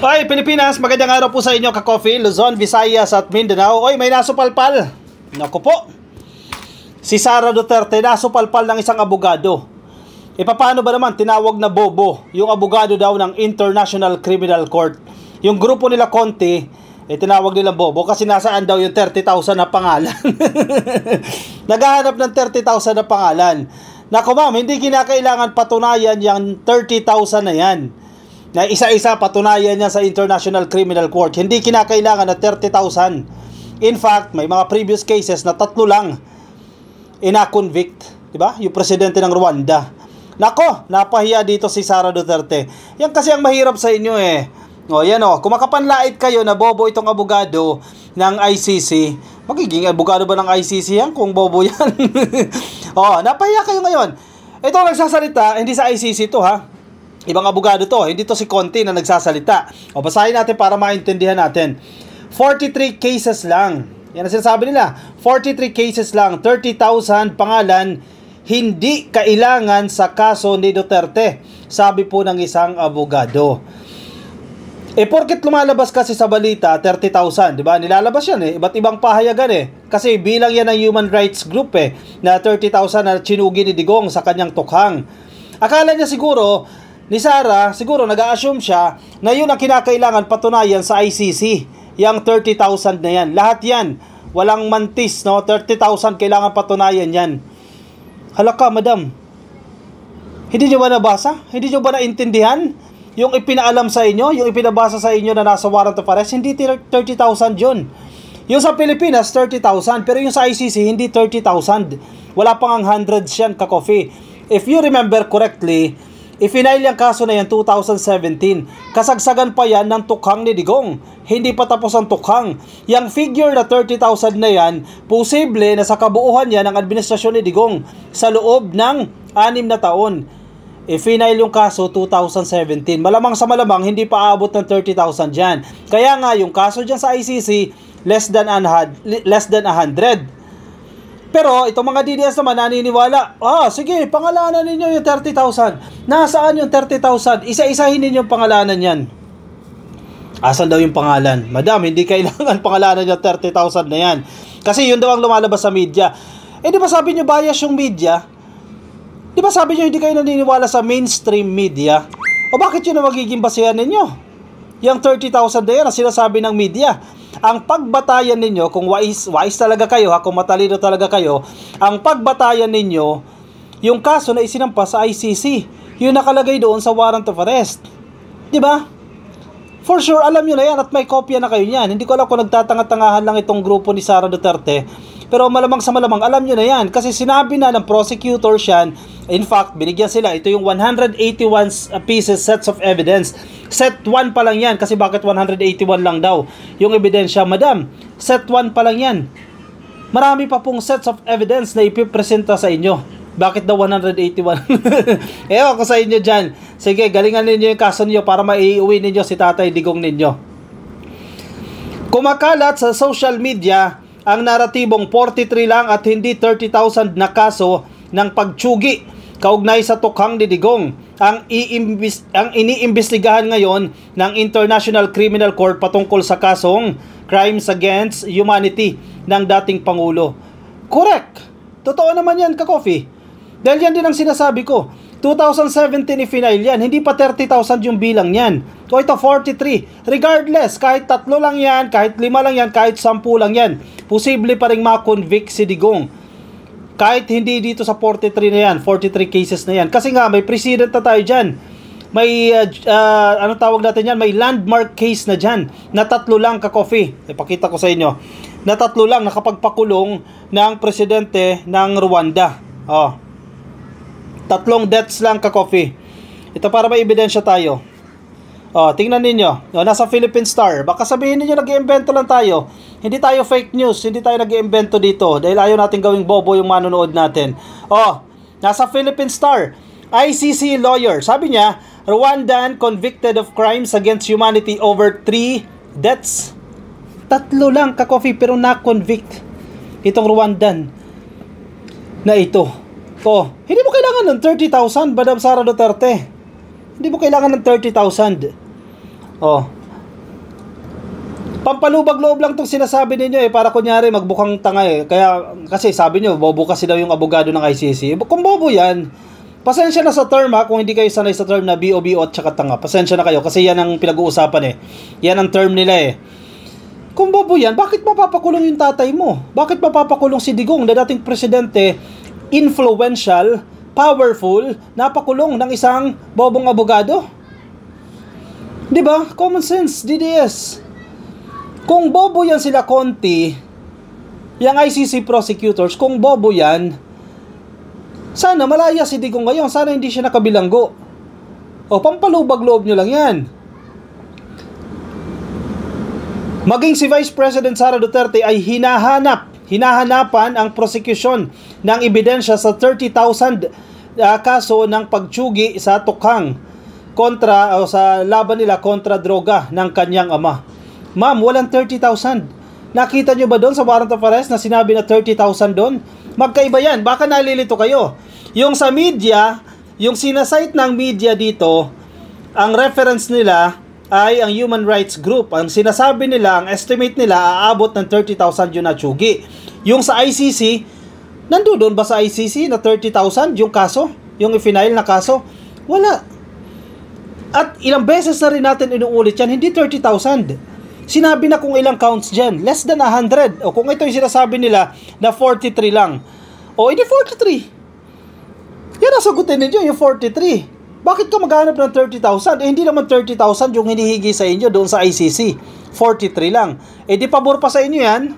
Oy, Pilipinas, magandang araw po sa inyo, ka-coffee, Luzon, Visayas at Mindanao. Oy, may nasupalpal. Naku po. Si Sara Duterte nasupalpal ng isang abogado. E paano ba naman tinawag na bobo yung abogado daw ng International Criminal Court? Yung grupo nila Conti, tinawag nila bobo kasi nasaan daw yung 30,000 na pangalan. Naghahanap ng 30,000 na pangalan. Naku ma'am, hindi kinakailangan patunayan yung 30,000 na yan. Na isa-isa patunayan niya sa International Criminal Court. Hindi kinakailangan na 30,000. In fact, may mga previous cases na 3 lang ina-convict, di ba? Yung presidente ng Rwanda. Nako, napahiya dito si Sara Duterte. Yan kasi ang mahirap sa inyo eh. O yan o, kung makapanlait kayo na bobo itong abogado ng ICC, magiging abogado ba ng ICC yan kung bobo yan? O, napahiya kayo ngayon. Ito ang nagsasalita, hindi sa ICC to ha. Ibang abogado to, hindi to si Conti na nagsasalita. O basahin natin para maintindihan natin. 43 cases lang. Yan ang sinasabi nila. 43 cases lang, 30,000 pangalan, hindi kailangan sa kaso ni Duterte. Sabi po ng isang abogado. Porket lumalabas kasi sa balita 30,000, di ba? Nilalabas yan iba't ibang pahayagan Kasi bilang yan ng human rights group na 30,000 na chinugi ni Digong sa kanyang tukhang. Akala niya siguro ni Sara, siguro nag-a-assume siya na yun ang kinakailangan patunayan sa ICC, yung 30,000 na yan. Lahat yan, walang mantis, no? 30,000 kailangan patunayan yan. Halaka, madam. Hindi nyo ba nabasa? Hindi nyo ba naintindihan? Yung ipinaalam sa inyo, yung ipinabasa sa inyo na nasa warrant of arrest, hindi 30,000 yun. Yung sa Pilipinas, 30,000. Pero yung sa ICC, hindi 30,000. Wala pang ang hundreds yan, ka-coffee. If you remember correctly, i-file yung kaso na yan 2017. Kasagsagan pa yan ng tukhang ni Digong. Hindi pa tapos ang tukhang. Yung figure na 30,000 na yan, posible na sa kabuuhan yan ng administrasyon ni Digong sa loob ng 6 na taon. I-file yung kaso 2017. Malamang sa malamang, hindi pa aabot ng 30,000 dyan. Kaya nga, yung kaso dyan sa ICC, less than 100. Pero itong mga DDS naman naniniwala, sige, pangalanan ninyo yung 30,000. Nasaan yung 30,000? Isa-isahin ninyo yung pangalanan yan. Asan daw yung pangalan? Madam, hindi kailangan pangalanan yung 30,000 na yan. Kasi yun daw ang lumalabas sa media. Di ba sabi nyo bias yung media? Di ba sabi nyo hindi kayo naniniwala sa mainstream media? O bakit yun ang magiging basehan ninyo? Yung 30,000 na yan ang sinasabi ng media. Ang pagbatayan ninyo, kung wise talaga kayo, kung matalino talaga kayo, ang pagbatayan ninyo, yung kaso na isinampa sa ICC, yung nakalagay doon sa warrant of arrest. Di ba? For sure, alam nyo na yan at may kopya na kayo niyan. Hindi ko alam kung nagtatanga-tangahan lang itong grupo ni Sara Duterte. Pero malamang sa malamang, alam nyo na yan. Kasi sinabi na ng prosecutors yan. In fact, binigyan sila. Ito yung 181 pieces, sets of evidence. Set 1 pa lang yan. Kasi bakit 181 lang daw yung ebidensya? Madam, set 1 pa lang yan. Marami pa pong sets of evidence na ipipresenta sa inyo. Bakit daw 181? Ewan ko sa inyo dyan. Sige, galingan ninyo yung kaso niyo para maiuwi ninyo si Tatay Digong ninyo. Kumakalat sa social media ang naratibong 43 lang at hindi 30,000 na kaso ng pagtsugi kaugnay sa tukhang ni Digong. Ang iniimbestigahan ngayon ng International Criminal Court patungkol sa kasong Crimes Against Humanity ng dating Pangulo. Correct! Totoo naman yan, ka-coffee. Dahil yan din ang sinasabi ko. 2017 i-final yan. Hindi pa 30,000 yung bilang yan. So ito 43. Regardless, kahit 3 lang yan, kahit 5 lang yan, kahit 10 lang yan, posible pa rin ma-convict si Digong. Kahit hindi dito sa 43 na yan, 43 cases na yan. Kasi nga, may precedent na tayo dyan. May, anong tawag natin yan? May landmark case na dyan. Na 3 lang, ka-coffee. Ipakita ko sa inyo. Na 3 lang nakapagpakulong ng presidente ng Rwanda. 3 deaths lang, ka-coffee. Ito para may ebidensya tayo. Tingnan ninyo. Nasa Philippine Star. Baka sabihin niyo nag-iimbento lang tayo. Hindi tayo fake news. Hindi tayo nag-iimbento dito. Dahil ayaw natin gawing bobo yung manonood natin. Nasa Philippine Star. ICC lawyer. Sabi niya, Rwandan convicted of crimes against humanity over 3 deaths. 3 lang, ka-coffee, pero na-convict itong Rwandan na ito. Hindi mo kailangan ng 30,000, Madam Sara Duterte. Hindi mo kailangan ng 30,000. Pampalubag-loob lang itong sinasabi ninyo para kunyari magbukang tanga Kaya, kasi sabi nyo, bobo kasi daw yung abogado ng ICC. Kung bobo yan, pasensya na sa term kung hindi kayo sanay sa term na BOBO at saka tanga. Pasensya na kayo kasi yan ang pinag-uusapan Yan ang term nila Kung bobo yan, bakit mapapakulong yung tatay mo? Bakit mapapakulong si Digong na dating presidente, influential, powerful, napakulong ng isang bobong abogado? Diba? Common sense, DDS. Kung bobo yan sila Conti, yung ICC prosecutors, kung bobo yan, sana malaya si Digong ngayon, sana hindi siya nakabilanggo. Pampalubag-loob nyo lang yan. Maging si Vice President Sara Duterte ay hinahanapan ang prosecution ng ebidensya sa 30,000 kaso ng pagtsugi sa tukhang sa laban nila kontra droga ng kanyang ama. Ma'am, walang 30,000. Nakita nyo ba doon sa warrant of arrest na sinabi na 30,000 doon? Magkaiba yan. Baka nalilito kayo. Yung sa media, yung sinasite ng media dito, ang reference nila ay ang human rights group. Ang sinasabi nila, ang estimate nila, aabot ng 30,000 yung natsugi. Yung sa ICC, nandoon ba sa ICC na 30,000 yung kaso? Yung i-file na kaso? Wala. At ilang beses na rin natin inuulit yan, hindi 30,000. Sinabi na kung ilang counts dyan. Less than 100. Kung ito yung sinasabi nila na 43 lang. Hindi 43. Yan ang sagutin ninyo, yung 43. Bakit ka maghanap ng 30,000? Hindi naman 30,000 yung hinihigi sa inyo doon sa ICC. 43 lang. Di pabor pa sa inyo yan.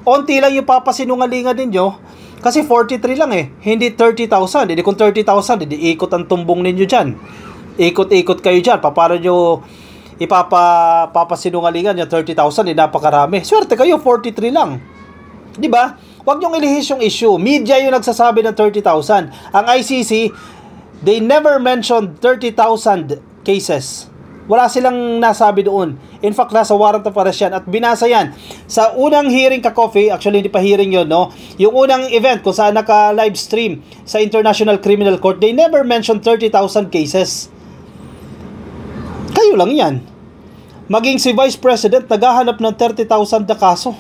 Onti lang yung papasinungalingan ninyo. Kasi 43 lang Hindi 30,000. Kung 30,000, ikot ang tumbong ninyo dyan. Ikot-ikot kayo dyan. Paano nyo papasinungalingan yung 30,000, napakarami. Swerte kayo, 43 lang. Di ba? Huwag niyong ilihis yung issue. Media yung nagsasabi ng 30,000. Ang ICC, they never mentioned 30,000 cases. Wala silang nasabi doon. In fact, nasa warrant of arrest yan at binasa yan. Sa unang hearing ka-coffee, actually hindi pa hearing yun, yung unang event kung saan naka-live stream sa International Criminal Court, they never mentioned 30,000 cases. Kayo lang yan. Maging si Vice President naghahanap ng 30,000 na kaso.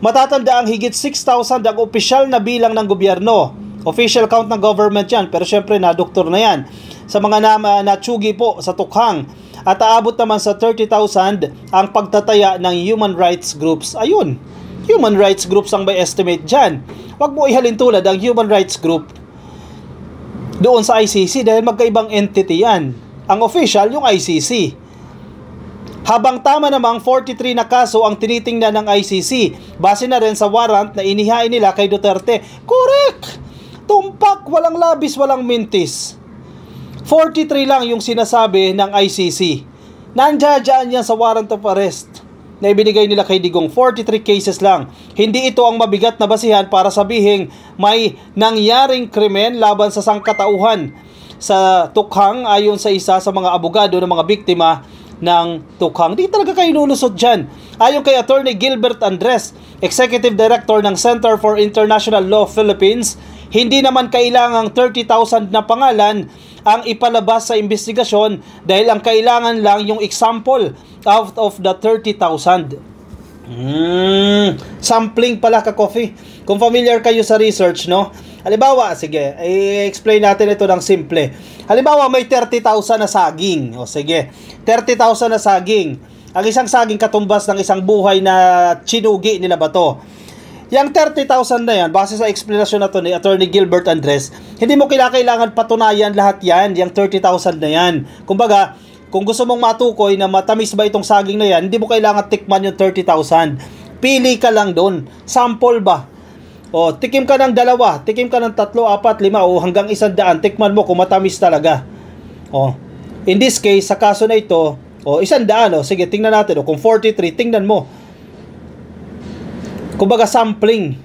Matatanda ang higit 6,000 ang opisyal na bilang ng gobyerno. Official count ng government yan, pero syempre na-doktor na yan. Sa mga natsugi po sa tukhang. At aabot naman sa 30,000 ang pagtataya ng human rights groups. Ayun, human rights groups ang may estimate dyan. Huwag mo ihalin tulad ang human rights group doon sa ICC dahil magkaibang entity yan. Ang official, yung ICC. Habang tama namang 43 na kaso ang tinitingnan ng ICC, base na rin sa warrant na inihain nila kay Duterte. Correct! Tumpak, walang labis, walang mintis. 43 lang yung sinasabi ng ICC. Nandiyan yan sa warrant of arrest na ibinigay nila kay Digong. 43 cases lang. Hindi ito ang mabigat na basihan para sabihin may nangyaring krimen laban sa sangkatauhan sa tukhang ayon sa isa sa mga abogado ng mga biktima ng tukhang. Di talaga kayo lulusot dyan. Ayon kay Attorney Gilbert Andres, Executive Director ng Center for International Law Philippines, hindi naman kailangang 30,000 na pangalan ang ipalabas sa investigasyon dahil ang kailangan lang yung example out of the 30,000. Sampling pala ka-coffee. Kung familiar kayo sa research, halimbawa, sige, i-explain natin ito ng simple. Halimbawa, may 30,000 na saging. Sige, 30,000 na saging. Ang isang saging katumbas ng isang buhay na chinugi nila ba to? Yang 30,000 na yan, base sa explanation na to ni Attorney Gilbert Andres, hindi mo kailangan patunayan lahat yan, yung 30,000 na yan. Kumbaga, kung gusto mong matukoy na matamis ba itong saging na yan, hindi mo kailangan tikman yung 30,000. Pili ka lang doon. Sample ba? Tikim ka ng 2, tikim ka ng 3, 4, 5, hanggang 100, tikman mo kung matamis talaga. In this case, sa kaso na ito, 100, sige, tingnan natin. Kung 43, tingnan mo. Kumbaga sampling.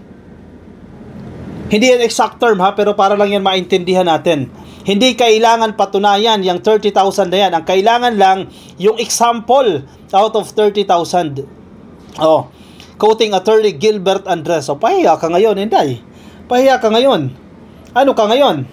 Hindi yan exact term pero para lang yan maintindihan natin. Hindi kailangan patunayan yung 30,000 na yan. Ang kailangan lang yung example out of 30,000. Quoting Attorney Gilbert Andres. Pahiya ka ngayon, Inday. Pahiya ka ngayon. Ano ka ngayon?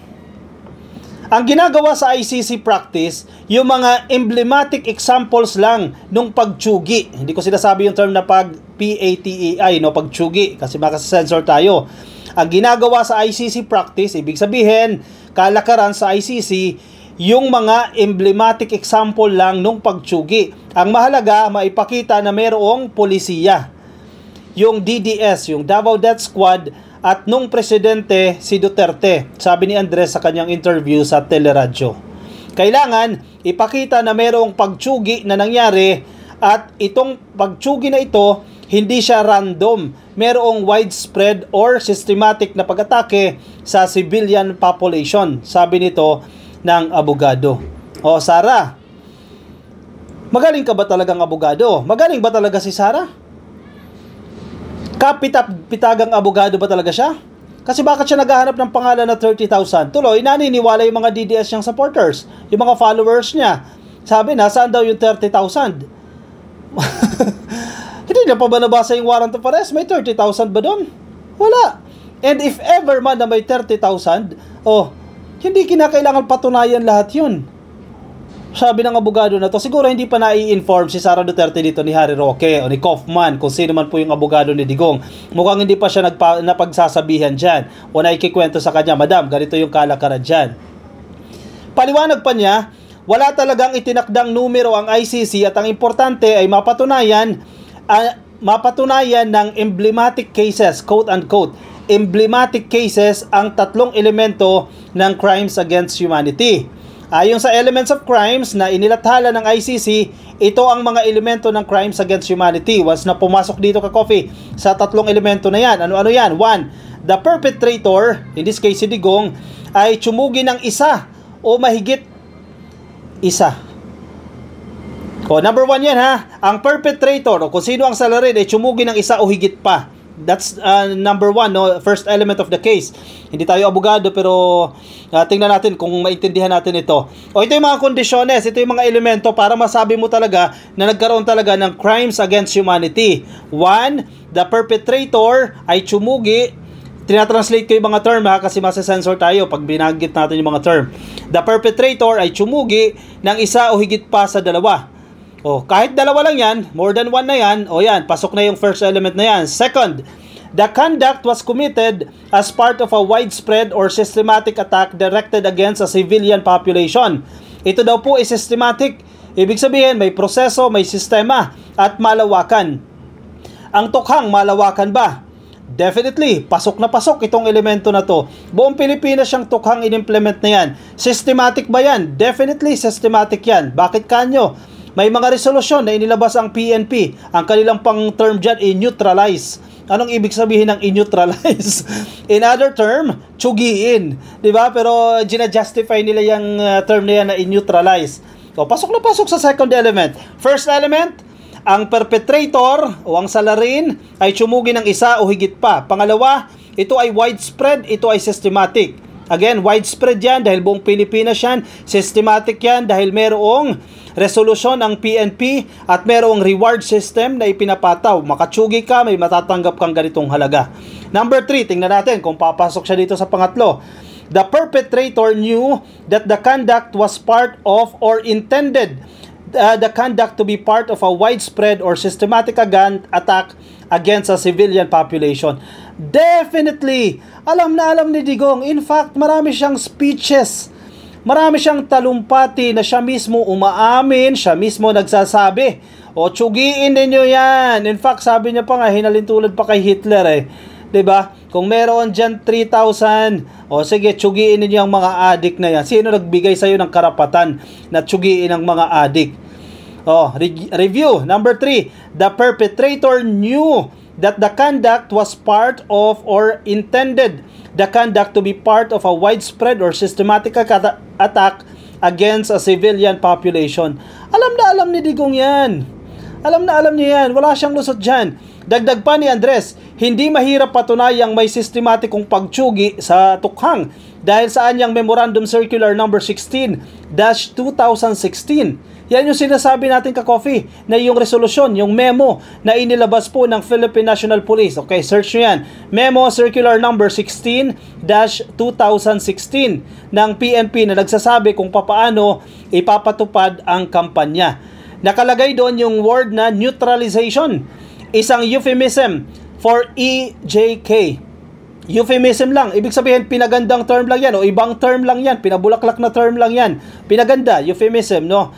Ang ginagawa sa ICC practice, yung mga emblematic examples lang nung pagtsugi. Hindi ko sinasabi yung term na PATEI, no, pagtsugi, kasi makasensor tayo. Ang ginagawa sa ICC practice, ibig sabihin, kalakaran sa ICC, yung mga emblematic example lang nung pagtsugi. Ang mahalaga, maipakita na mayroong polisiya. Yung DDS, yung Davao Death Squad, at nung presidente si Duterte, sabi ni Andres sa kanyang interview sa teleradyo. Kailangan ipakita na mayroong pagtsugi na nangyari at itong pagtsugi na ito, hindi siya random. Mayroong widespread or systematic na pag-atake sa civilian population, sabi nito ng abogado. O Sara, magaling ka ba talagang abogado? Magaling ba talaga si Sara? Kapitag-pitagang abogado ba talaga siya? Kasi bakit siya naghahanap ng pangalan na 30,000? Tuloy, naniniwala yung mga DDS niyang supporters, yung mga followers niya. Sabi, nasaan daw yung 30,000? Hindi na pa ba nabasa yung warrant of arrest? May 30,000 ba doon? Wala. And if ever man na may 30,000, hindi kinakailangan patunayan lahat yun. Sabi ng abogado na to, siguro hindi pa nai-inform si Sara Duterte dito ni Harry Roque o ni Kaufman kung sino man po yung abogado ni Digong. Mukhang hindi pa siya napagsasabihan dyan o naikikwento sa kanya, Madam, ganito yung kalakaran dyan. Paliwanag pa niya, wala talagang itinakdang numero ang ICC at ang importante ay mapatunayan ng emblematic cases, quote-unquote, emblematic cases ang tatlong elemento ng crimes against humanity. Ayon sa elements of crimes na inilathala ng ICC, ito ang mga elemento ng crimes against humanity. Once na pumasok dito ka Coffee sa tatlong elemento na yan, ano-ano yan? 1. The perpetrator, in this case si Digong, ay tsumugi ng isa o mahigit isa. Number 1 yan ha. Ang perpetrator o kung sino ang salarin ay tsumugi ng isa o higit pa. That's number 1, no? First element of the case. Hindi tayo abogado pero tingnan natin kung maintindihan natin ito. Ito yung mga kondisyones, ito yung mga elemento para masabi mo talaga na nagkaroon talaga ng crimes against humanity. 1, the perpetrator ay tsumugi. Tinatranslate ko yung mga term ha kasi masasensor tayo pag binanggit natin yung mga term. The perpetrator ay tsumugi ng isa o higit pa sa dalawa. Kahit dalawa lang yan, more than one na yan, yan, pasok na yung first element na yan. Second, the conduct was committed as part of a widespread or systematic attack directed against a civilian population. Ito daw po ay systematic. Ibig sabihin, may proseso, may sistema, at malawakan. Ang tukhang malawakan ba? Definitely, pasok na pasok itong elemento na to. Buong Pilipinas siyang tukhang inimplement na yan. Systematic ba yan? Definitely systematic yan. Bakit kanyo? May mga resolusyon na inilabas ang PNP. Ang kanilang pang term dyan, i-neutralize. Anong ibig sabihin ng i-neutralize? In other term, tsugiin. Diba? Pero gina-justify nila yung term na yan na i-neutralize. Pasok na pasok sa second element. First element, ang perpetrator o ang salarin ay tsumugi ng isa o higit pa. Pangalawa, ito ay widespread, ito ay systematic. Again, widespread yan dahil buong Pilipinas yan. Systematic yan dahil merong resolusyon ang PNP at merong reward system na ipinapataw. Makatsugi ka, may matatanggap kang ganitong halaga. Number 3, tingnan natin kung papasok siya dito sa pangatlo. The perpetrator knew that the conduct was part of or intended the conduct to be part of a widespread or systematic attack against a civilian population. Definitely, alam na alam ni Digong. In fact, marami siyang speeches. Marami siyang talumpati na siya mismo umaamin, siya mismo nagsasabi. Tsugiin ninyo yan. In fact, sabi niya pa nga, hinalintulad pa kay Hitler eh. 'Di ba? Kung meron dyan 3,000, sige, tsugiin ninyo ang mga adik na yan. Sino nagbigay sa'yo ng karapatan na tsugiin ang mga adik? Review. Number 3, the perpetrator knew that the conduct was part of or intended the conduct to be part of a widespread or systematic attack against a civilian population. Alam na alam ni Digong yan. Alam na alam niya yan. Wala siyang lusot dyan. Dagdag pa ni Andres, hindi mahirap patunayang may sistematikong pagtsugi sa tukhang dahil saan yung Memorandum Circular number 16-2016. Yan yung sinasabi natin ka-coffee, na yung resolusyon, yung memo na inilabas po ng Philippine National Police. Okay, search nyo yan. Memo Circular number 16-2016 ng PNP na nagsasabi kung papaano ipapatupad ang kampanya. Nakalagay doon yung word na neutralization, isang euphemism for EJK. Euphemism lang, ibig sabihin pinagandang term lang yan o ibang term lang yan, pinabulaklak na term lang yan. Pinaganda, euphemism, no?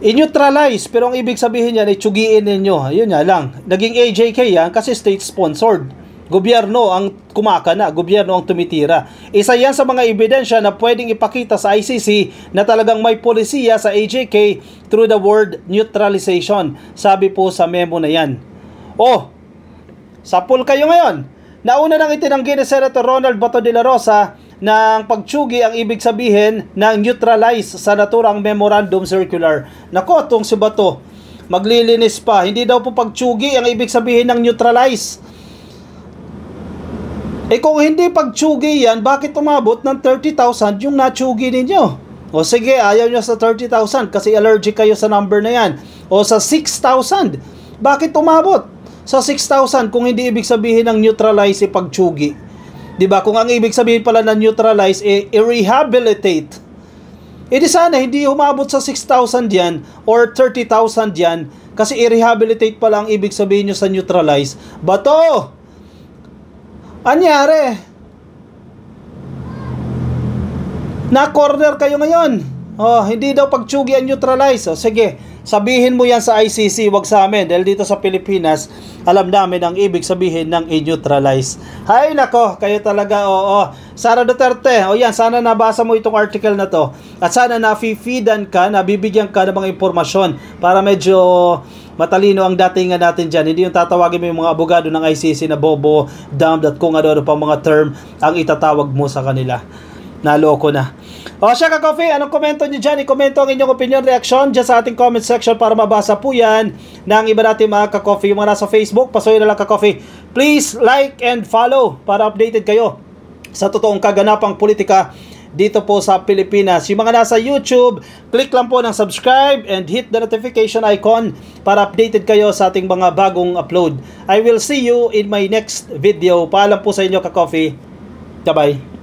I-neutralize, pero ang ibig sabihin yan ay tsugiin ninyo. Ayun nga lang. Naging AJK yan kasi state-sponsored. Gobyerno ang kumakana, gobyerno ang tumitira. Isa yan sa mga ebidensya na pwedeng ipakita sa ICC na talagang may polisiya sa AJK through the word neutralization. Sabi po sa memo na yan. Oh, sapul kayo ngayon. Nauna nang itinanggi ni Senator Ronald Bato de la Rosa ng pagtsugi ang ibig sabihin ng neutralize sa naturang Memorandum Circular. Nako, itong si Bato, maglilinis pa. Hindi daw po pagtsugi ang ibig sabihin ng neutralize. Eh kung hindi pagtsugi yan, bakit umabot ng 30,000 yung natsugi ninyo? O sige, ayaw nyo sa 30,000 kasi allergic kayo sa number na yan. O sa 6,000, bakit umabot sa 6,000 kung hindi ibig sabihin ng neutralize pagtsugi? Diba? Kung ang ibig sabihin pala ng neutralize i-rehabilitate, di sana hindi humabot sa 6,000 yan or 30,000 yan kasi i-rehabilitate pala ang ibig sabihin nyo sa neutralize. Bato! Anyari? Na-corner kayo ngayon. Oh, hindi daw pagtsugi ang neutralize. Oh, sige, sabihin mo yan sa ICC, wag sa amin. Dahil dito sa Pilipinas, alam namin ang ibig sabihin ng i-neutralize. Hay nako, kayo talaga, oo. Sara Duterte, o yan, sana nabasa mo itong article na to. At sana na-feedan ka, nabibigyan ka ng mga impormasyon para medyo matalino ang datingan natin dyan. Hindi yung tatawagin mo yung mga abogado ng ICC na bobo, damned at kung ano-ano pang mga term ang itatawag mo sa kanila. Naloko na. O siya ka-coffee, anong komento nyo dyan? I-komento ang inyong opinion, reaction dyan sa ating comment section para mabasa po yan ng iba natin mga ka-coffee. Yung mga nasa Facebook, pasuyin na lang ka-coffee. Please like and follow para updated kayo sa totoong kaganapang politika dito po sa Pilipinas. Yung mga nasa YouTube, click lang po ng subscribe and hit the notification icon para updated kayo sa ating mga bagong upload. I will see you in my next video. Paalam po sa inyo ka-coffee. Bye-bye.